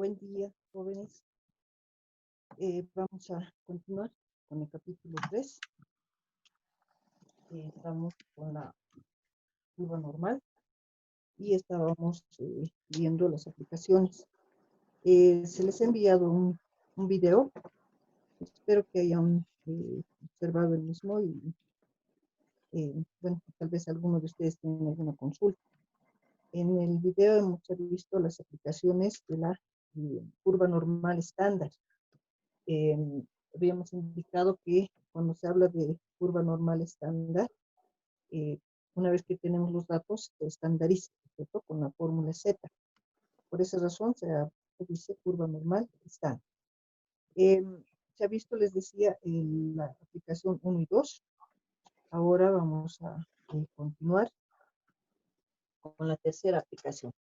Buen día, jóvenes. Vamos a continuar con el capítulo 3. Estamos con la curva normal y estábamos viendo las aplicaciones. Se les ha enviado un video. Espero que hayan observado el mismo y, bueno, tal vez alguno de ustedes tenga alguna consulta. En el video hemos visto las aplicaciones de la curva normal estándar. Habíamos indicado que cuando se habla de curva normal estándar, una vez que tenemos los datos, se estandariza, ¿cierto? Con la fórmula Z. Por esa razón se dice curva normal estándar. Se ha visto, les decía, en la aplicación 1 y 2. Ahora vamos a continuar con la tercera aplicación.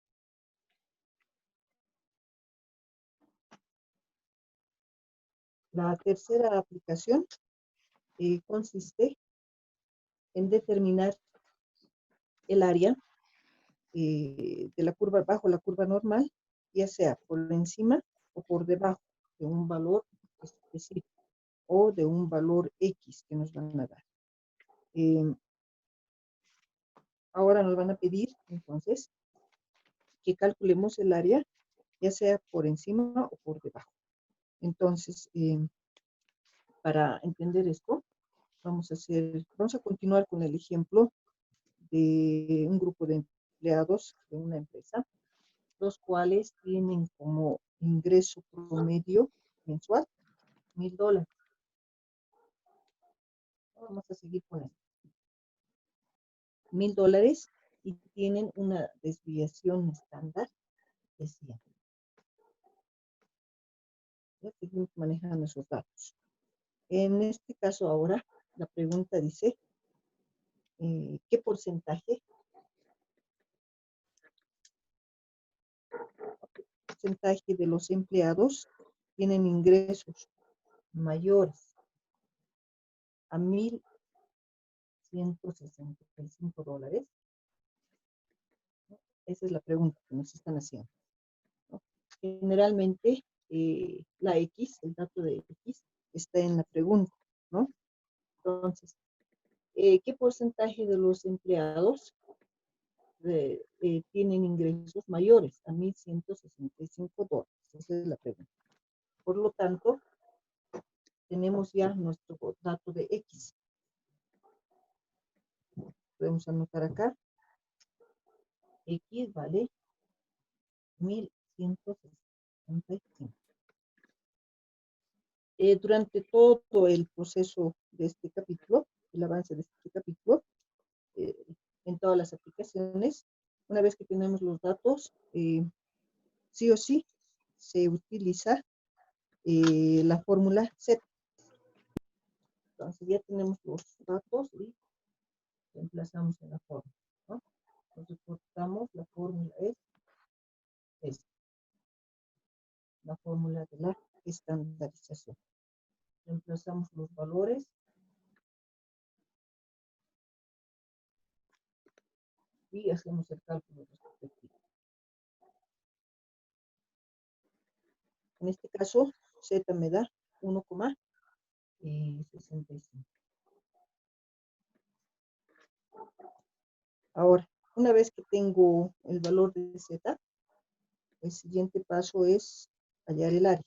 La tercera aplicación consiste en determinar el área de la curva, bajo la curva normal, ya sea por encima o por debajo de un valor específico o de un valor X que nos van a dar. Ahora nos van a pedir, entonces, que calculemos el área, ya sea por encima o por debajo. Entonces, para entender esto, vamos a continuar con el ejemplo de un grupo de empleados de una empresa, los cuales tienen como ingreso promedio mensual $1,000. Vamos a seguir con esto. $1,000 y tienen una desviación estándar de 100. Ya seguimos manejando esos datos. En este caso ahora, la pregunta dice, ¿qué porcentaje de los empleados tienen ingresos mayores a $1,165? Esa es la pregunta que nos están haciendo, ¿no? Generalmente, la X, el dato de X, está en la pregunta, ¿no? Entonces, ¿qué porcentaje de los empleados tienen ingresos mayores a $1,165? Esa es la pregunta. Por lo tanto, tenemos ya nuestro dato de X. Podemos anotar acá. X vale 1,165. Durante todo el proceso de este capítulo, el avance de este capítulo, en todas las aplicaciones, una vez que tenemos los datos, sí o sí se utiliza la fórmula Z. Entonces ya tenemos los datos y reemplazamos en la fórmula, ¿no? Entonces cortamos, la fórmula es esta, la fórmula de la estandarización. Reemplazamos los valores y hacemos el cálculo respectivo. En este caso, Z me da 1,65. Ahora, una vez que tengo el valor de Z, el siguiente paso es hallar el área.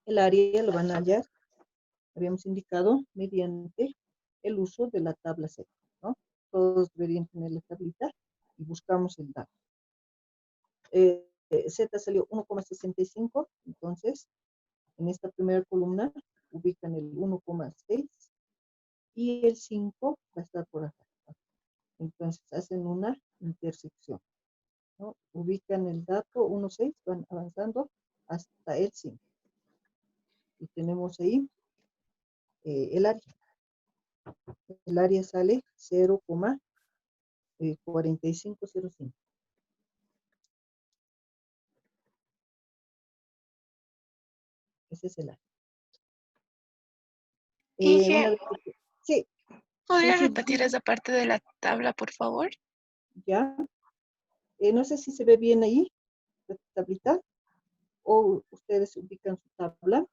El área lo van a hallar, habíamos indicado, mediante el uso de la tabla Z, ¿no? Todos deberían tener la tablita y buscamos el dato. Z salió 1,65, entonces en esta primera columna ubican el 1,6 y el 5 va a estar por acá. Entonces hacen una intersección, ¿no? Ubican el dato 1,6, van avanzando hasta el 5. Y tenemos ahí el área. El área sale 0,4505. Ese es el área. Inge, sí, ¿podría sí, repetir esa parte de la tabla, por favor? ya. No sé si se ve bien ahí, la tablita, o ustedes ubican su tabla.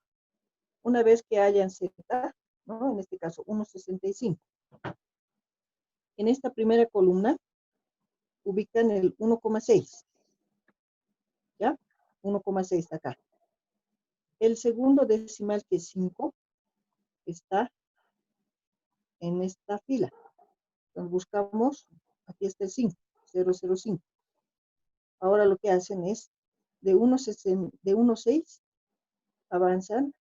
Una vez que hayan Z, ¿no? En este caso 1,65. En esta primera columna ubican el 1,6, ¿ya? 1,6 acá. El segundo decimal, que es 5, está en esta fila. Entonces buscamos, aquí está el 5, 0,05. Ahora lo que hacen es, de 1,6 avanzan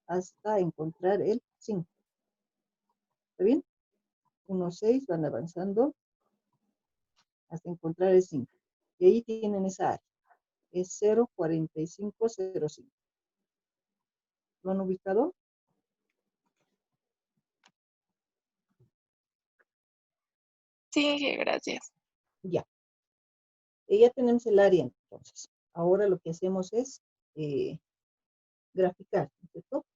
hasta encontrar el 5. ¿Está bien? 1,6 van avanzando hasta encontrar el 5. Y ahí tienen esa área. Es 0,4505. ¿Lo han ubicado? Sí, gracias. Ya. Y ya tenemos el área entonces. Ahora lo que hacemos es graficar, ¿cierto?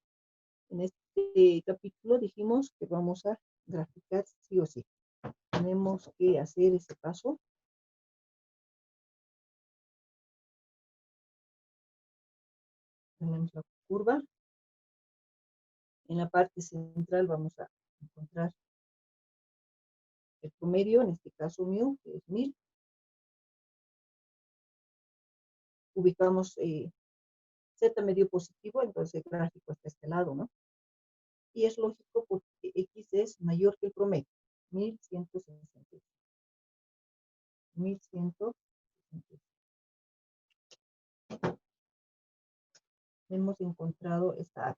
En este capítulo dijimos que vamos a graficar sí o sí. Tenemos que hacer ese paso. Tenemos la curva. En la parte central vamos a encontrar el promedio, en este caso mu, que es 1000. Ubicamos Z medio positivo, entonces el gráfico está a este lado, ¿no? Y es lógico porque X es mayor que el promedio, 1165. 1165. Hemos encontrado esta área.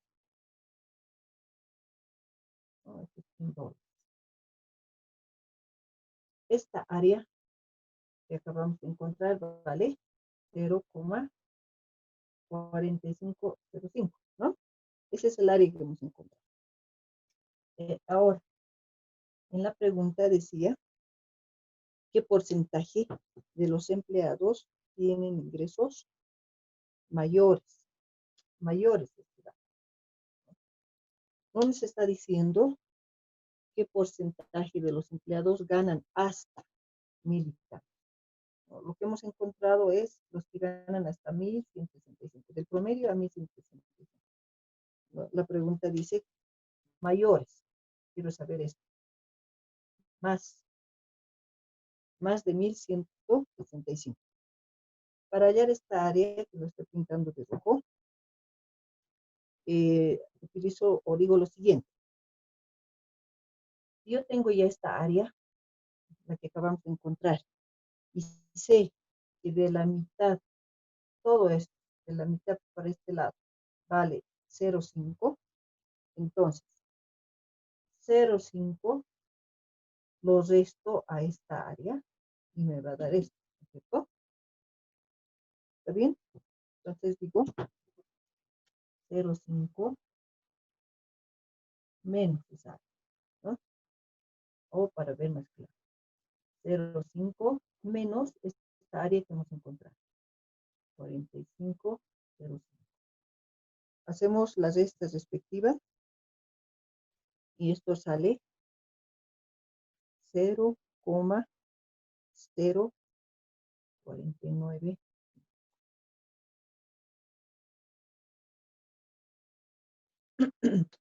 ¿No? Esta área que acabamos de encontrar vale 0,4505, ¿no? Ese es el área que hemos encontrado. Ahora, en la pregunta decía, ¿qué porcentaje de los empleados tienen ingresos mayores? Mayores. No nos está diciendo qué porcentaje de los empleados ganan hasta 1000. Lo que hemos encontrado es los que ganan hasta 1165, del promedio a 1165. La pregunta dice mayores. Quiero saber esto. Más de 1165. Para hallar esta área, que lo estoy pintando de rojo, utilizo o digo lo siguiente. Yo tengo ya esta área, la que acabamos de encontrar, y sé que de la mitad, todo esto, de la mitad para este lado, vale 0,5. Entonces, 0,5 lo resto a esta área y me va a dar esto, ¿cierto? ¿Está bien? Entonces digo 0,5 menos esa área, ¿no? O para ver más claro, 0,5 menos esta área que hemos encontrado, 45,05. Hacemos las restas respectivas y esto sale 0,049.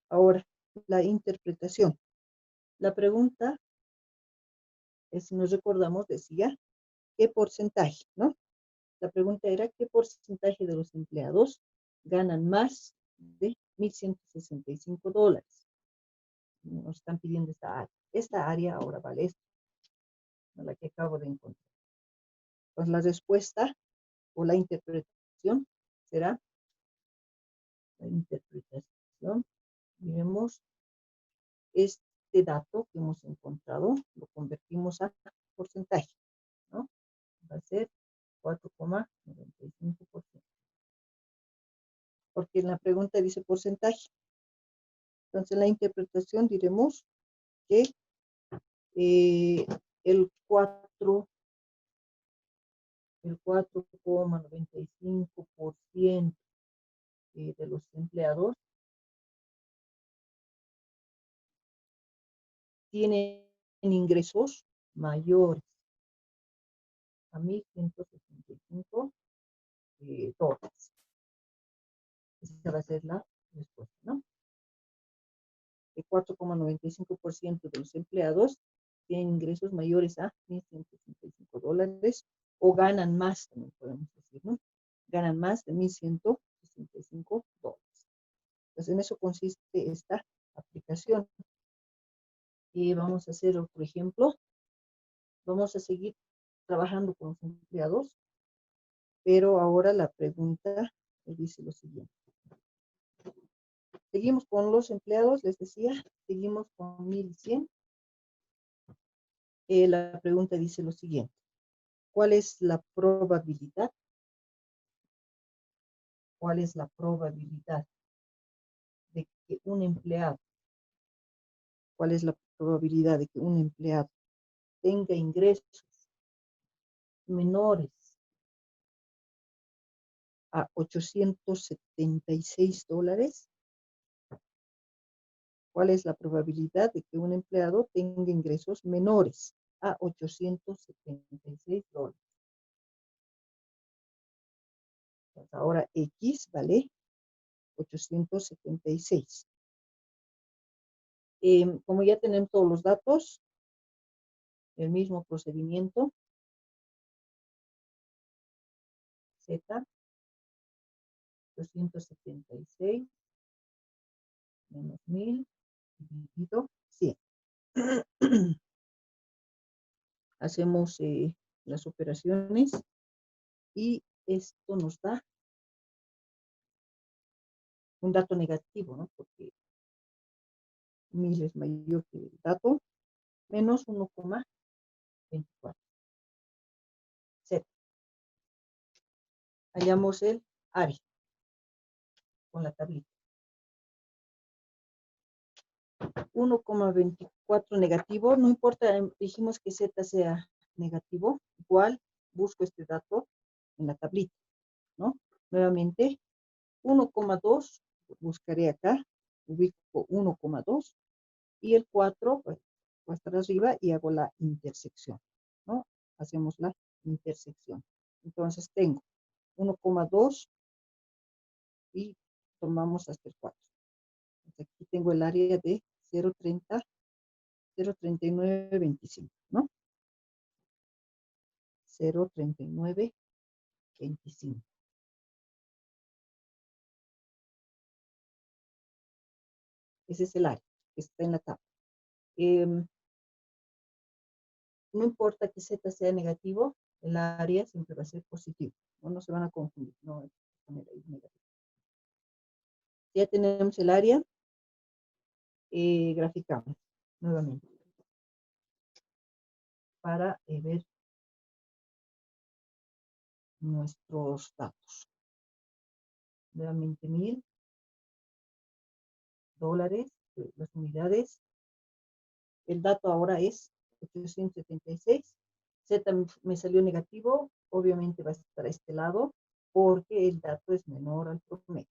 Ahora, la interpretación. La pregunta, si nos recordamos, decía, ¿qué porcentaje, no? La pregunta era, ¿qué porcentaje de los empleados ganan más de $1,165? Nos están pidiendo esta área. Esta área ahora vale esto, la que acabo de encontrar. Pues la respuesta o la interpretación será, la interpretación, miremos, este dato que hemos encontrado, lo convertimos a porcentaje, ¿no? Va a ser 4,95%. Porque en la pregunta dice porcentaje. Entonces, la interpretación diremos que el 4,95% de los empleados tienen ingresos mayores a 1.165 dólares. Esa va a ser la respuesta, ¿no? El 4,95% de los empleados tienen ingresos mayores a 1.165 dólares o ganan más, también podemos decir, ¿no? Ganan más de 1.165 dólares. Pues en eso consiste esta aplicación. Y vamos a hacer otro ejemplo. Vamos a seguir trabajando con los empleados, pero ahora la pregunta dice lo siguiente. Seguimos con los empleados, les decía, seguimos con 1.100. La pregunta dice lo siguiente. ¿Cuál es la probabilidad? ¿Cuál es la probabilidad de que un empleado, cuál es la probabilidad de que un empleado tenga ingresos menores a 876 dólares? ¿Cuál es la probabilidad de que un empleado tenga ingresos menores a 876 dólares? Pues ahora X vale 876. Como ya tenemos todos los datos, el mismo procedimiento, Z, 876 menos 1.000 dividido 100. Hacemos las operaciones y esto nos da un dato negativo, ¿no? Porque 1.000 es mayor que el dato, menos 1,24. Z. Hallamos el área con la tablita. 1,24 negativo, no importa, dijimos que Z sea negativo, igual busco este dato en la tablita, ¿no? Nuevamente, 1,2, buscaré acá, ubico 1,2 y el 4, pues, va a estar arriba y hago la intersección, ¿no? Hacemos la intersección. Entonces tengo 1,2 y tomamos hasta el 4. Entonces, aquí tengo el área de 0,30, 0,3925, ¿no? 0,3925. Ese es el área que está en la tabla. No importa que Z sea negativo, el área siempre va a ser positivo. No se van a confundir. No hay que poner ahí negativo. Ya tenemos el área. Graficamos nuevamente para ver nuestros datos. Nuevamente 1.000 dólares, las unidades. El dato ahora es 876. Z me salió negativo, obviamente va a estar a este lado, porque el dato es menor al promedio.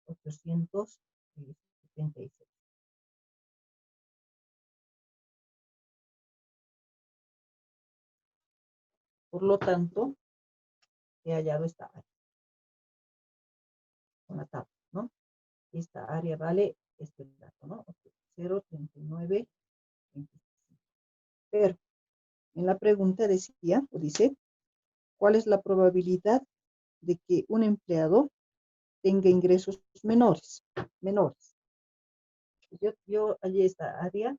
876. Por lo tanto, he hallado esta área. Con la tabla, ¿no? Esta área vale este dato, ¿no? 0,3925. Pero en la pregunta decía, o dice, ¿cuál es la probabilidad de que un empleado tenga ingresos menores? Menores. Yo hallé esta área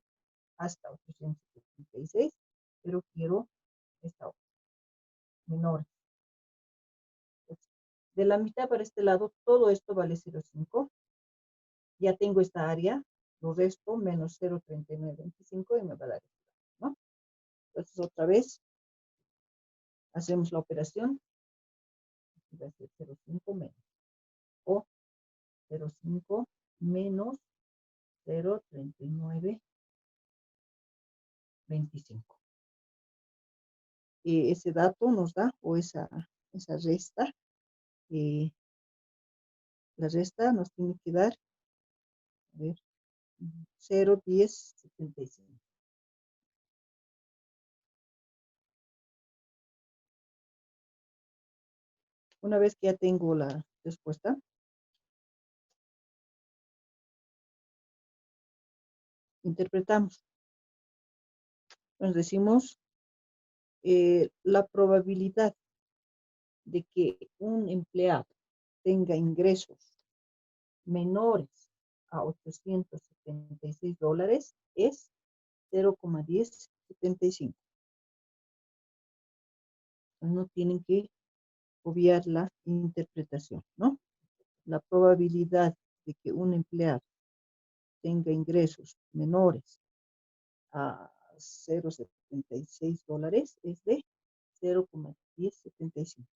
hasta 876, pero quiero esta otra. Menores. De la mitad para este lado, todo esto vale 0,5. Ya tengo esta área, lo resto menos 0,3925 y me va a dar esto, ¿no? Entonces otra vez hacemos la operación. Aquí va a ser 0,5 menos. O 0,5 menos 0,3925. Ese dato nos da, o esa resta, la resta nos tiene que dar, a ver, 0,1075. Una vez que ya tengo la respuesta, interpretamos. Entonces decimos la probabilidad de que un empleado tenga ingresos menores a $876 es 0,1075. No tienen que obviar la interpretación, ¿no? La probabilidad de que un empleado tenga ingresos menores a $0,76 es de 0,1075.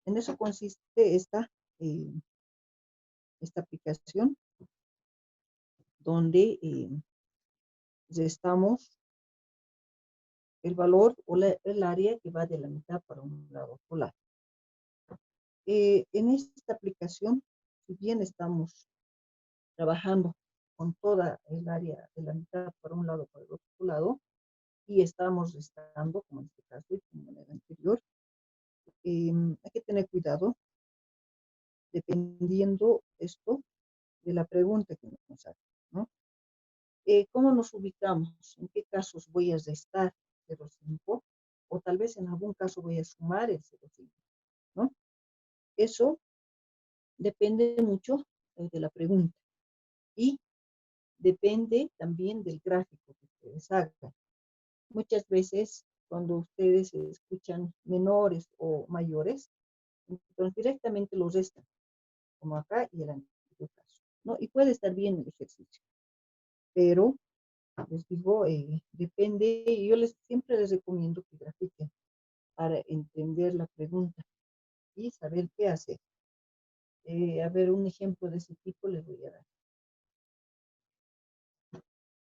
En eso consiste esta aplicación donde restamos el valor o el área que va de la mitad para un lado a otro lado. En esta aplicación, si bien estamos trabajando con toda el área de la mitad para un lado para el otro lado, y estamos restando, como en este caso y como en el anterior, hay que tener cuidado dependiendo esto de la pregunta que nos haga, ¿no? ¿Cómo nos ubicamos? ¿En qué casos voy a restar 0,5? O tal vez en algún caso voy a sumar el 0,5, ¿no? Eso depende mucho de la pregunta y depende también del gráfico que ustedes hagan. Muchas veces cuando ustedes escuchan menores o mayores, entonces directamente los restan, como acá y el anterior caso, ¿no? Y puede estar bien el ejercicio, pero les digo, depende, y yo siempre les recomiendo que grafiquen para entender la pregunta y saber qué hacer. A ver, un ejemplo de ese tipo les voy a dar.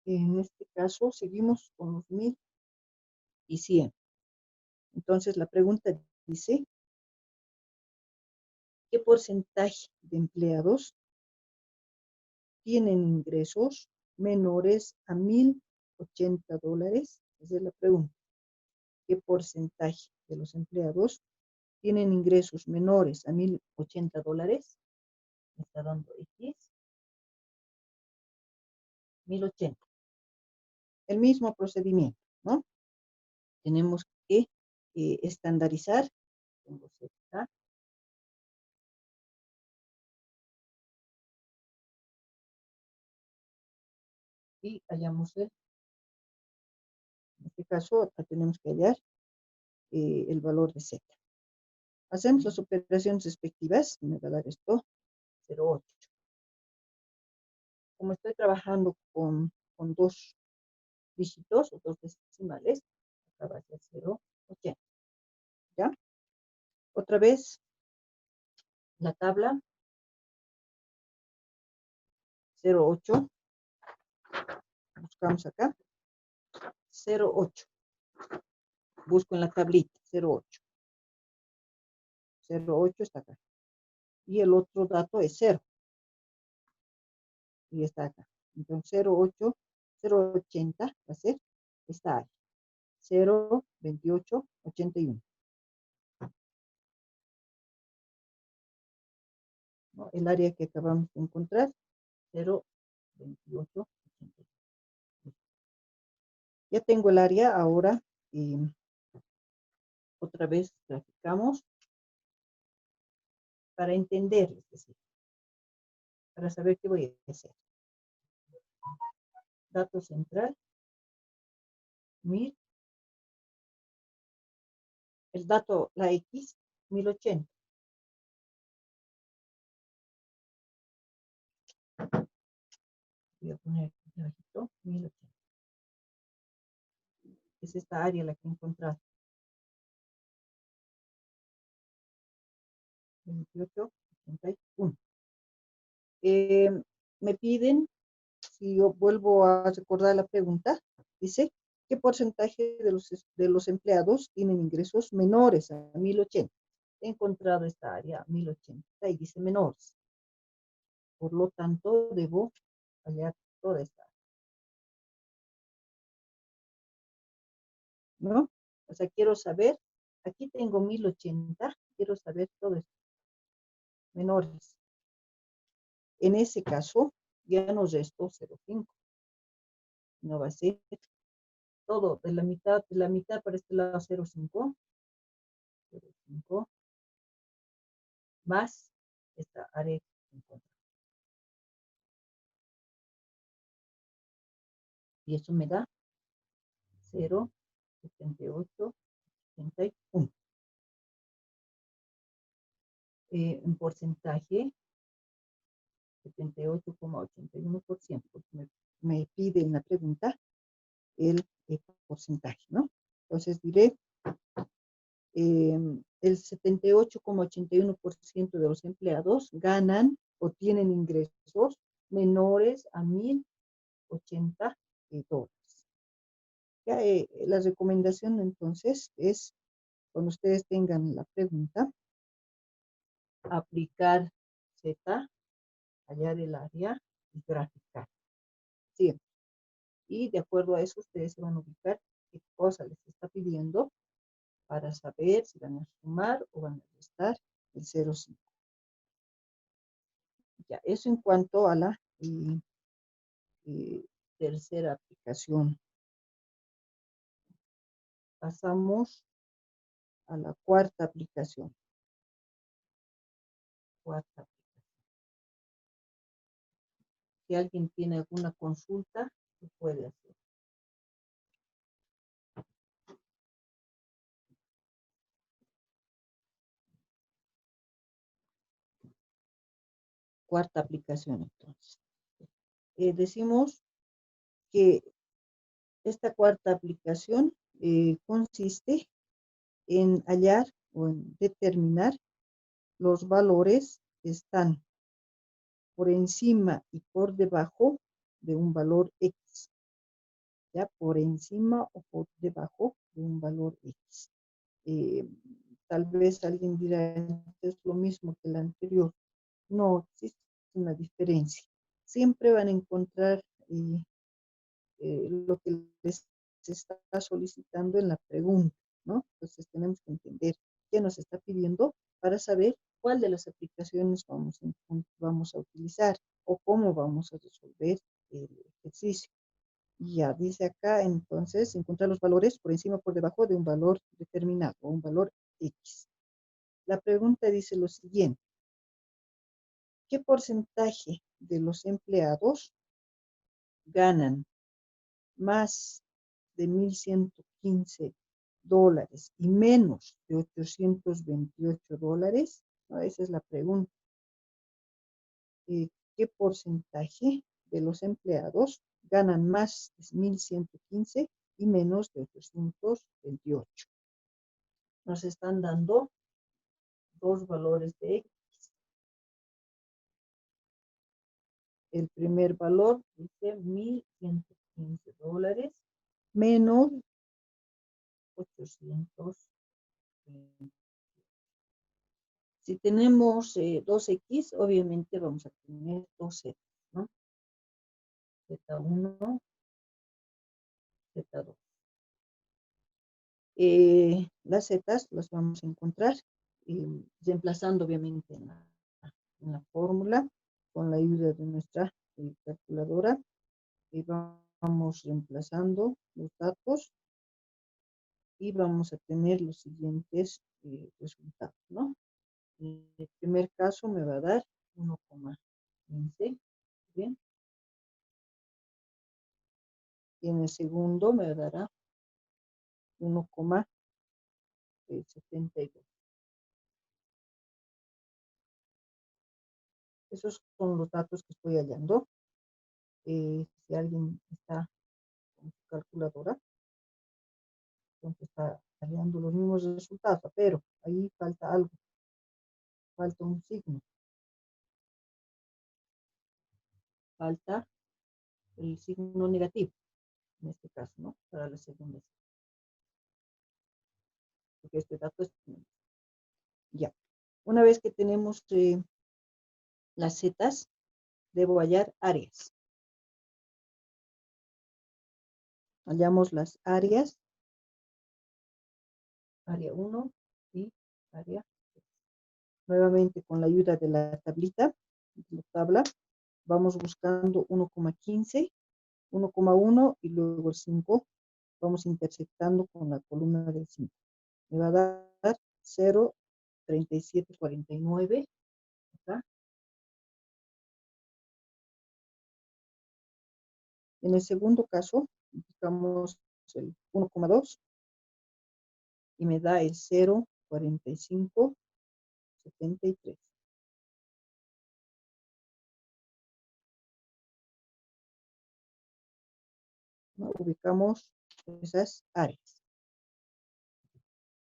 En este caso, seguimos con los 1000 y 100. Entonces, la pregunta dice, ¿qué porcentaje de empleados tienen ingresos menores a $1080? Esa es la pregunta. ¿Qué porcentaje de los empleados tienen ingresos menores a $1080? Me está dando X. 1080. El mismo procedimiento, ¿no? Tenemos que estandarizar. Tengo Z. Y hallamos en este caso, tenemos que hallar el valor de Z. Hacemos las operaciones respectivas y me va a dar esto 0,8. Como estoy trabajando con dos dígitos o dos decimales, acá va a ser 0,80. ¿Ya? Otra vez, la tabla 0,8. Buscamos acá 0,8. Busco en la tablita 0,8. 0,8 está acá. Y el otro dato es 0. Y está acá. Entonces 0,8, 0,80 va a ser esta área. 0,2881. ¿No? El área que acabamos de encontrar, 0,2881. Ya tengo el área, ahora otra vez graficamos para entender, es decir, para saber qué voy a hacer. Dato central, 1000. El dato, la X, 1080. Voy a poner bajito, 1080. Es esta área la que he encontrado. 2881. Me piden, si yo vuelvo a recordar la pregunta, dice, ¿qué porcentaje de los empleados tienen ingresos menores a 1080? He encontrado esta área 1080 y dice menores. Por lo tanto, debo hallar toda esta área, ¿no? O sea, quiero saber Aquí tengo 1080, quiero saber todo esto, menores. En ese caso, ya nos restó 0,5. No va a ser todo de la mitad para este lado 0,5, 0,5, más esta área que encontramos. Y eso me da 0,7881. En porcentaje, 78,81%, porque me pide en la pregunta el porcentaje, ¿no? Entonces diré, el 78,81% de los empleados ganan o tienen ingresos menores a 1,080 dólares. Ya, la recomendación entonces es, cuando ustedes tengan la pregunta, aplicar Z, hallar el área y graficar. Siempre. Y de acuerdo a eso, ustedes se van a ubicar qué cosa les está pidiendo para saber si van a sumar o van a restar el 0,5. Ya, eso en cuanto a la tercera aplicación. Pasamos a la cuarta aplicación. Si alguien tiene alguna consulta, lo puede hacer. Cuarta aplicación, entonces. Decimos que esta cuarta aplicación consiste en hallar o en determinar los valores que están por encima y por debajo de un valor X. Ya, por encima o por debajo de un valor X. Tal vez alguien dirá, es lo mismo que el anterior. No, existe una diferencia. Siempre van a encontrar lo que les está solicitando en la pregunta, ¿no? Entonces tenemos que entender qué nos está pidiendo para saber cuál de las aplicaciones vamos a utilizar o cómo vamos a resolver el ejercicio. Ya dice acá, entonces, encontrar los valores por encima o por debajo de un valor determinado o un valor X. La pregunta dice lo siguiente. ¿Qué porcentaje de los empleados ganan más de 1,115 dólares y menos de 828 dólares? ¿No? Esa es la pregunta. ¿Qué porcentaje de los empleados ganan más de 1,115 y menos de 828? Nos están dando dos valores de X. El primer valor dice 1,115 dólares menos 800. Si tenemos 2X, obviamente vamos a tener 2 Z, ¿no? Z1, Z2. Las zetas las vamos a encontrar reemplazando obviamente en la fórmula con la ayuda de nuestra calculadora. Y vamos reemplazando los datos y vamos a tener los siguientes resultados, ¿no? En el primer caso me va a dar 1,15, ¿bien? Y en el segundo me dará 1,72. Esos son los datos que estoy hallando. Si alguien está con su calculadora, entonces está hallando los mismos resultados, pero ahí falta algo, falta un signo. Falta el signo negativo, en este caso, ¿no? Para la segunda. Porque este dato es... Ya. Una vez que tenemos las zetas, debo hallar áreas. Hallamos las áreas área 1 y área 3. Nuevamente con la ayuda de la tablita, la tabla, vamos buscando 1,15, 1,1 y luego el 5. Vamos intersectando con la columna del 5. Me va a dar 0,3749 acá. En el segundo caso, buscamos el 1,2 y me da el 0,4573. ¿No? Ubicamos esas áreas.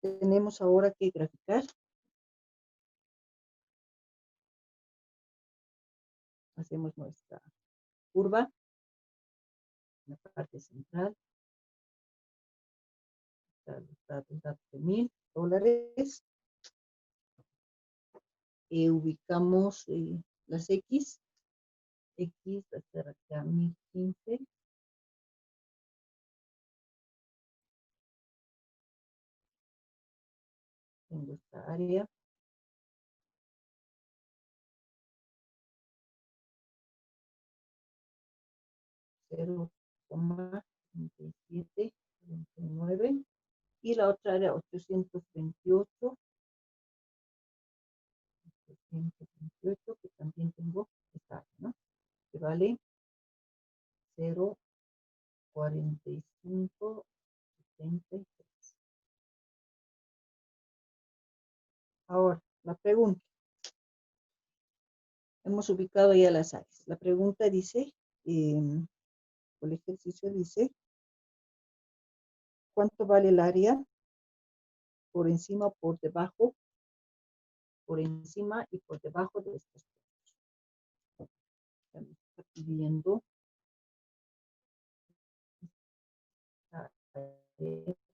Tenemos ahora que graficar. Hacemos nuestra curva en la parte central. Está el dato de $1000. Ubicamos las X. X va a ser acá 1015. Tengo esta área. Cero coma 3749 y la otra área 828, que también tengo esta área, ¿no? Que vale 0,4573. Ahora, la pregunta. Hemos ubicado ya las áreas. La pregunta dice, el ejercicio dice, ¿cuánto vale el área por encima o por debajo? Por encima y por debajo de estos puntos. Ya me está pidiendo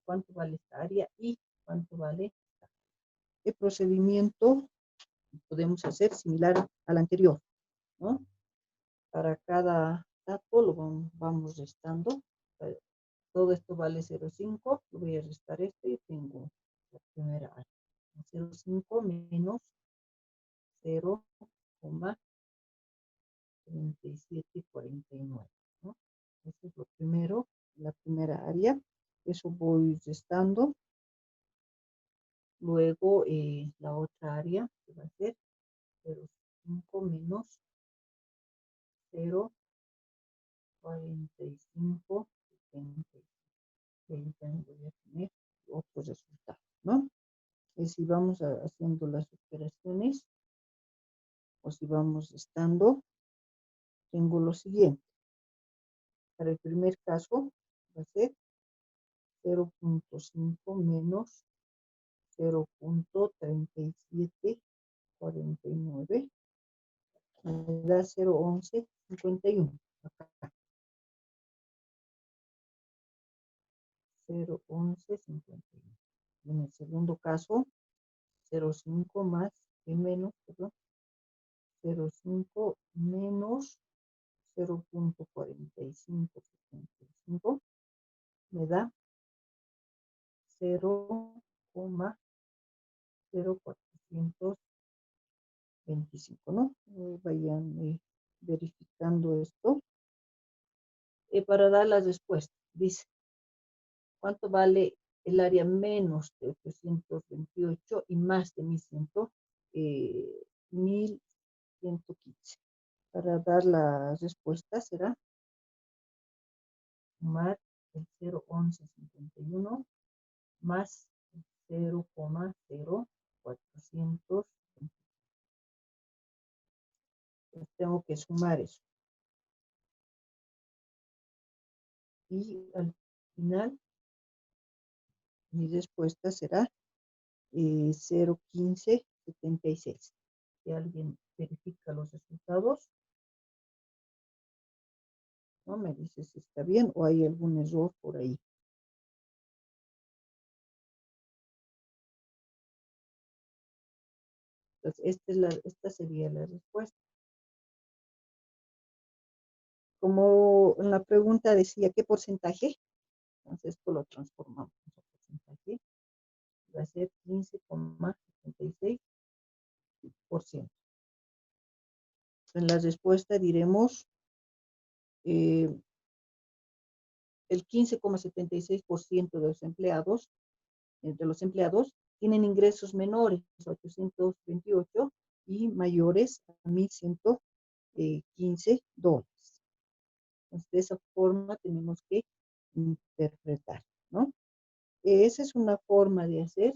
cuánto vale esta área y cuánto vale esta área. El procedimiento podemos hacer similar al anterior, ¿no? Para cada dato lo vamos restando. Todo esto vale 0,5, lo voy a restar esto y tengo la primera área. 0,5 menos 0,3749, ¿no? Eso es lo primero, la primera área. Eso voy restando. Luego la otra área que va a ser 0,5 menos 0,45. Y ahí también voy a tener otros resultados, ¿no? Y si vamos haciendo las operaciones o si vamos restando, tengo lo siguiente. Para el primer caso va a ser 0,5 menos 0,3749. Me da 0,1151. Acá. 0,1151. En el segundo caso, 0,5 más y menos, perdón, 0,5 menos 0,4575 me da 0,0425, ¿no? Vayan verificando esto. Para dar la respuesta, dice, ¿cuánto vale el área menos de 828 y más de 1115? Para dar la respuesta será sumar el 0,1151 más 0,0400. Tengo que sumar eso. Y al final, mi respuesta será 0,1576. Si alguien verifica los resultados, ¿no? Me dice si está bien o hay algún error por ahí. Entonces, esta sería la respuesta. Como en la pregunta decía, ¿qué porcentaje? Entonces, esto lo transformamos en porcentaje. va a ser 15,76%. En la respuesta diremos el 15,76% de los empleados tienen ingresos menores a 828 y mayores a $1,115. Entonces, de esa forma tenemos que interpretar, ¿no? Esa es una forma de hacer,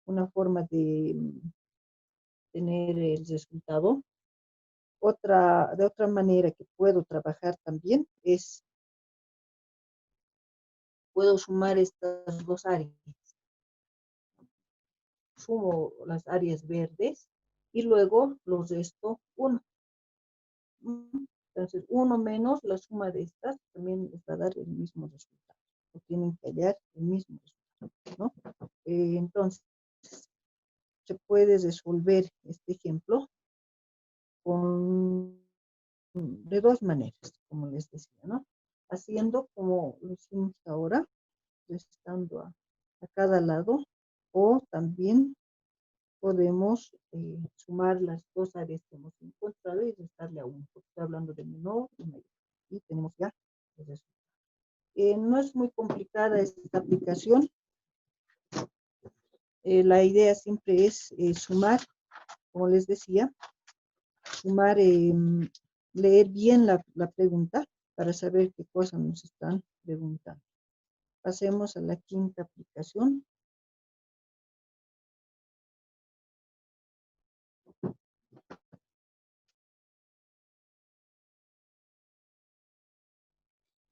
una forma de tener el resultado. De otra manera que puedo trabajar también es, puedo sumar estas dos áreas. Sumo las áreas verdes y luego los resto 1. Entonces, 1 menos la suma de estas también les va a dar el mismo resultado. O tienen que hallar el mismo resultado, ¿no? Entonces, se puede resolver este ejemplo de dos maneras, como les decía, ¿no? Haciendo como lo hicimos ahora, restando a cada lado, o también podemos sumar las dos áreas que hemos encontrado y restarle a 1, porque estoy hablando de menor y mayor. Y tenemos ya el resultado. No es muy complicada esta aplicación. La idea siempre es sumar, como les decía, sumar, leer bien la pregunta para saber qué cosa nos están preguntando. Pasemos a la quinta aplicación.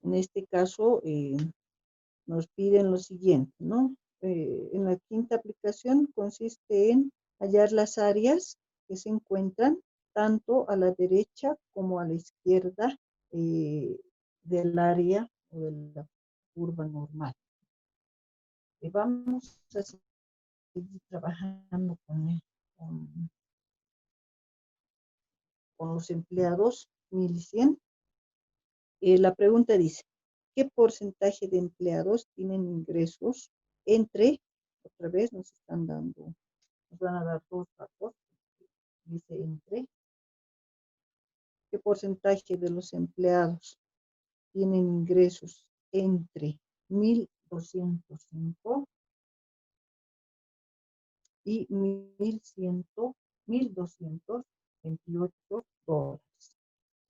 En este caso, nos piden lo siguiente, ¿no? En la quinta aplicación consiste en hallar las áreas que se encuentran tanto a la derecha como a la izquierda del área o de la curva normal. Vamos a seguir trabajando con los empleados 1100. La pregunta dice, ¿qué porcentaje de empleados tienen ingresos entre, otra vez nos van a dar dos datos, dice entre, ¿qué porcentaje de los empleados tienen ingresos entre 1,205 y $1,228?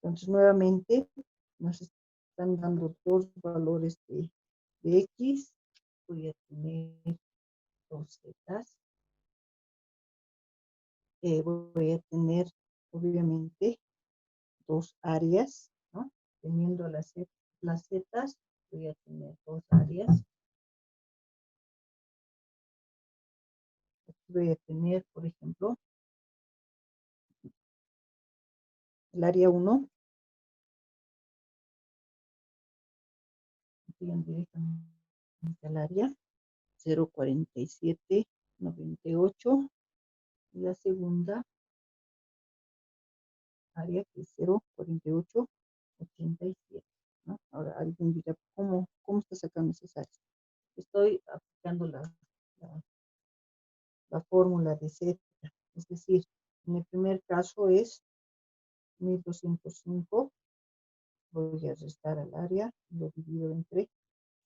Entonces, nuevamente, nos están dando dos valores de X. Voy a tener dos zetas. Voy a tener, obviamente, dos áreas, ¿no? Teniendo las zetas, voy a tener dos áreas. Aquí voy a tener, por ejemplo, el área 1. Directamente al área 0,4798 y la segunda área que es 0,4887, ¿no? Ahora alguien dirá, ¿cómo está sacando esas áreas? Estoy aplicando la fórmula de Z, es decir, en el primer caso es 1,205, voy a restar al área, lo divido entre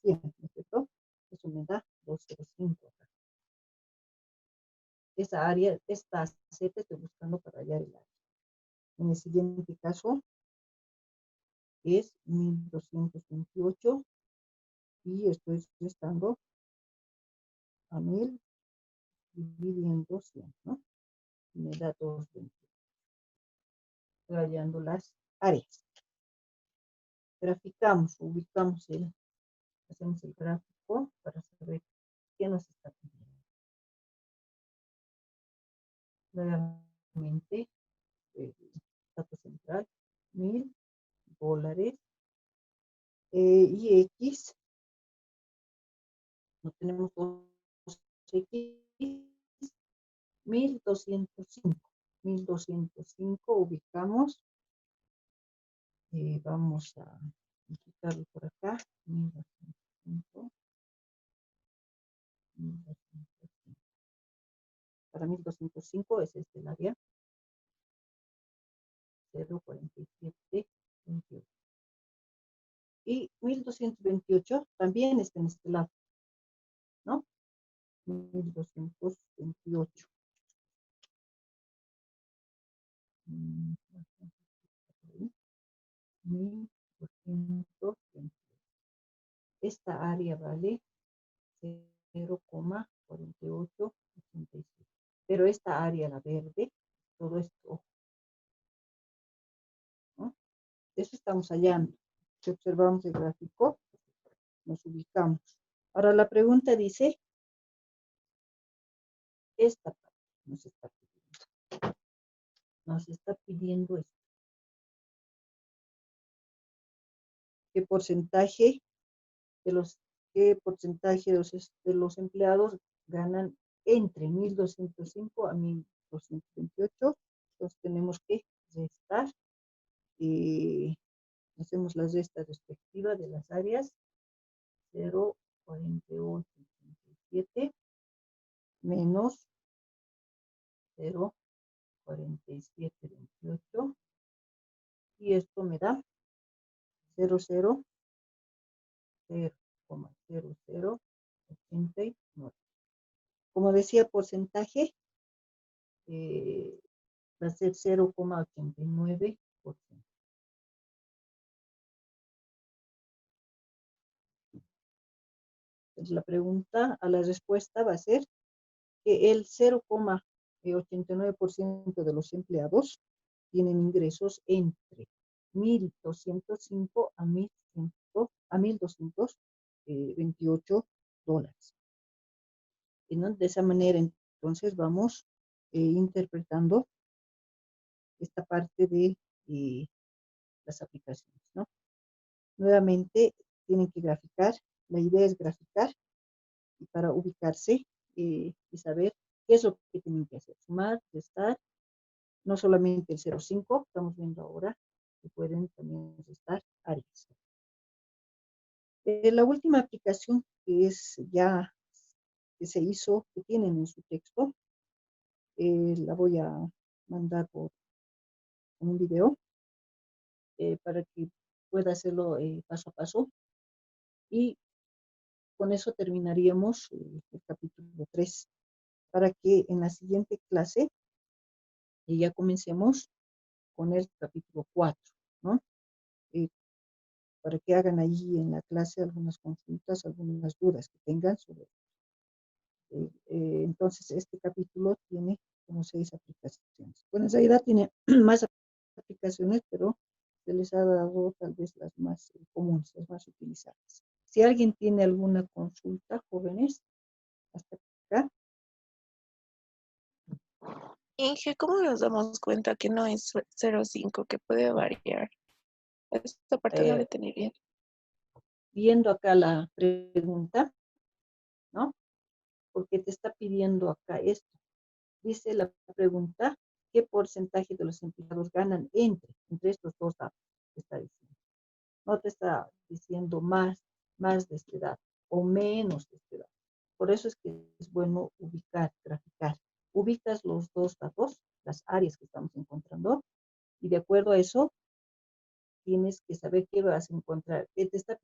100, ¿no es cierto? Eso me da 205. Esa área, esta Z estoy buscando para hallar el área. En el siguiente caso es 1,228 y estoy restando a 1,000 dividiendo 100, ¿no? Me da 220. Estoy hallando las áreas. Graficamos, hacemos el gráfico para saber qué nos está pidiendo. Nuevamente, dato central, $1,000 y X, no tenemos dos X, 1,205. 1,205 ubicamos, vamos a ubicarlo por acá, 1,205. 1205. Para 1205 es el área 0,4728. Y 1228 también está en este lado, ¿no? 1228. 1228. Esta área vale 0,4887. Pero esta área, la verde, todo esto, ¿no? Eso estamos hallando. Si observamos el gráfico, nos ubicamos. Ahora la pregunta dice, esta parte nos está pidiendo esto. ¿Qué porcentaje de los empleados ganan entre 1205 a 1228? Entonces tenemos que restar. Hacemos la resta respectiva de las áreas. 0,4887 menos 0,4728. Y esto me da 0,0089. Como decía, porcentaje va a ser 0,89%. Entonces la pregunta a la respuesta va a ser que el 0,89% de los empleados tienen ingresos entre 1.205 a 1.228 dólares. Y ¿no? De esa manera, entonces, vamos interpretando esta parte de las aplicaciones, ¿no? Nuevamente, tienen que graficar. La idea es graficar y para ubicarse y saber qué es lo que tienen que hacer. Sumar, restar, no solamente el 0,5, estamos viendo ahora que pueden también restar áreas. La última aplicación que es ya que se hizo, que tienen en su texto, la voy a mandar por un video para que pueda hacerlo paso a paso. Y con eso terminaríamos el capítulo 3, para que en la siguiente clase ya comencemos con el capítulo 4, ¿no? Para que hagan allí en la clase algunas consultas, algunas dudas que tengan sobre. Entonces, este capítulo tiene como 6 aplicaciones. Bueno, en realidad tiene más aplicaciones, pero se les ha dado tal vez las más comunes, las más utilizadas. Si alguien tiene alguna consulta, jóvenes, hasta acá. Inge, ¿cómo nos damos cuenta que no es 0,5, que puede variar? Esta parte no la entendí bien. Viendo acá la pregunta, ¿no? Porque te está pidiendo acá esto. Dice la pregunta, ¿qué porcentaje de los empleados ganan entre estos dos datos? Te está diciendo. No te está diciendo más de esta edad o menos de esta edad. Por eso es que es bueno ubicar, graficar. Ubicas los dos datos, las áreas que estamos encontrando, y de acuerdo a eso, tienes que saber qué vas a encontrar. Te está